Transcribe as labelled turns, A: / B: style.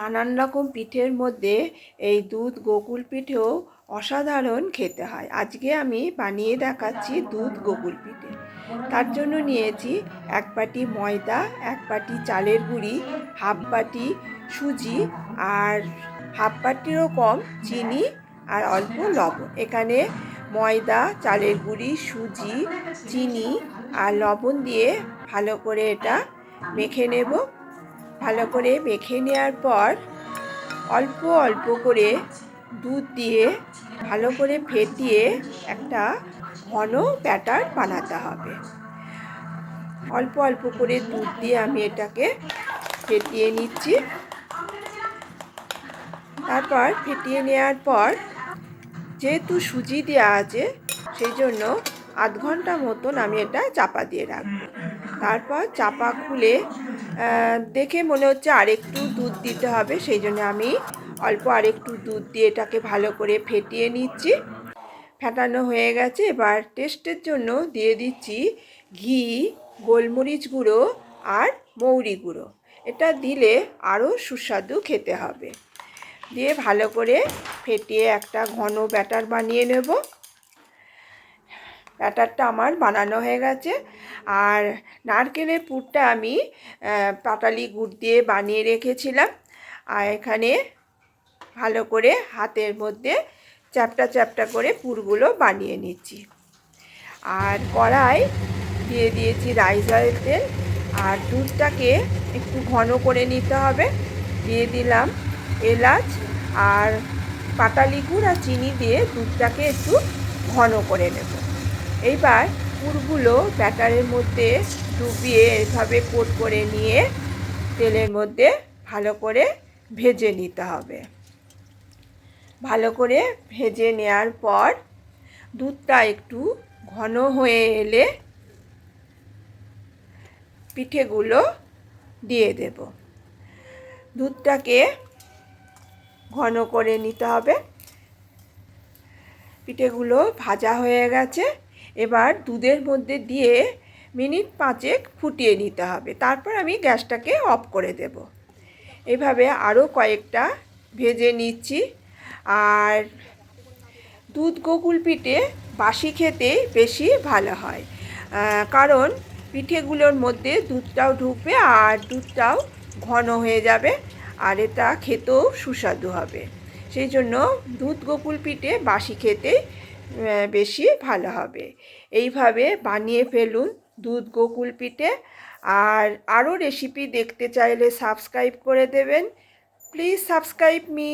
A: নানান রকম পিঠের মধ্যে এই দুধ গোকুল পিঠেও অসাধারণ খেতে হয়। আজকে আমি বানিয়ে দেখাচ্ছি দুধ গোকুল পিঠে। তার জন্য নিয়েছি 1 বাটি ময়দা, 1 বাটি চালের গুঁড়ি, হাফ বাটি সুজি আর হাফ বাটিরও কম চিনি আর অল্প লবণ। এখানে ময়দা, চালের গুঁড়ি, সুজি, চিনি আর লবণ দিয়ে ভালো করে এটা মেখে নেব। ভালো করে মেখে নেওয়ার পর অল্প অল্প করে দুধ দিয়ে ভালো করে ফেটিয়ে একটা ঘন ব্যাটার বানাতে হবে। অল্প অল্প করে দুধ দিয়ে আমি এটাকে ফেটিয়ে নিচ্ছি। তারপর ফেটিয়ে নেওয়ার পর যেহেতু সুজি দেওয়া আছে সেই জন্য আধ ঘন্টা মতন আমি এটা চাপা দিয়ে রাখবো। তারপর চাপা খুলে দেখে মনে হচ্ছে আরেকটু দুধ দিতে হবে, সেই জন্য আমি অল্প আরেকটু দুধ দিয়ে এটাকে ভালো করে ফেটিয়ে নিচ্ছি। ফেটানো হয়ে গেছে। এবার টেস্টের জন্য দিয়ে দিচ্ছি ঘি, গোলমরিচ গুঁড়ো আর মৌরি গুঁড়ো। এটা দিলে আরও সুস্বাদু খেতে হবে। দিয়ে ভালো করে ফেটিয়ে একটা ঘন ব্যাটার বানিয়ে নেব। ব্যাটারটা আমার বানানো হয়ে গেছে। আর নারকেলের পুরটা আমি পাটালি গুড় দিয়ে বানিয়ে রেখেছিলাম। আর এখানে ভালো করে হাতের মধ্যে চ্যাপটা চ্যাপটা করে পুরগুলো বানিয়ে নিচ্ছি। আর কড়াই দিয়ে দিয়েছি রাইস অয়েল তেল। আর দুধটাকে একটু ঘন করে নিতে হবে। দিয়ে দিলাম এলাচ আর পাটালি গুড় আর চিনি দিয়ে দুধটাকে একটু ঘন করে নেব। এইবার পুরগুলো ব্যাটারের মধ্যে ডুবিয়ে এভাবে কোট করে নিয়ে তেলের মধ্যে ভালো করে ভেজে নিতে হবে। ভালো করে ভেজে নেওয়ার পর দুধটা একটু ঘন হয়ে এলে পিঠেগুলো দিয়ে দেব। দুধটাকে ঘন করে নিতে হবে। পিঠেগুলো ভাজা হয়ে গেছে। এবার দুধের মধ্যে দিয়ে মিনিট 5 ফুটিয়ে নিতে হবে। তারপর আমি গ্যাসটাকে অফ করে দেব। এভাবে আরও কয়েকটা ভেজে নিচ্ছি। আর দুধ গোকুল পিঠে বাসি খেতে বেশি ভালো হয়, কারণ পিঠেগুলোর মধ্যে দুধটাও ঢুকবে আর দুধটাও ঘন হয়ে যাবে আর এটা খেতেও সুস্বাদু হবে। সেই জন্য দুধ গোকুল পিঠে বাসি খেতে বেশি ভালো হবে। এইভাবে বানিয়ে ফেলুন দুধ গোকুল পিঠে। আর আরও রেসিপি দেখতে চাইলে সাবস্ক্রাইব করে দেবেন। Please subscribe me.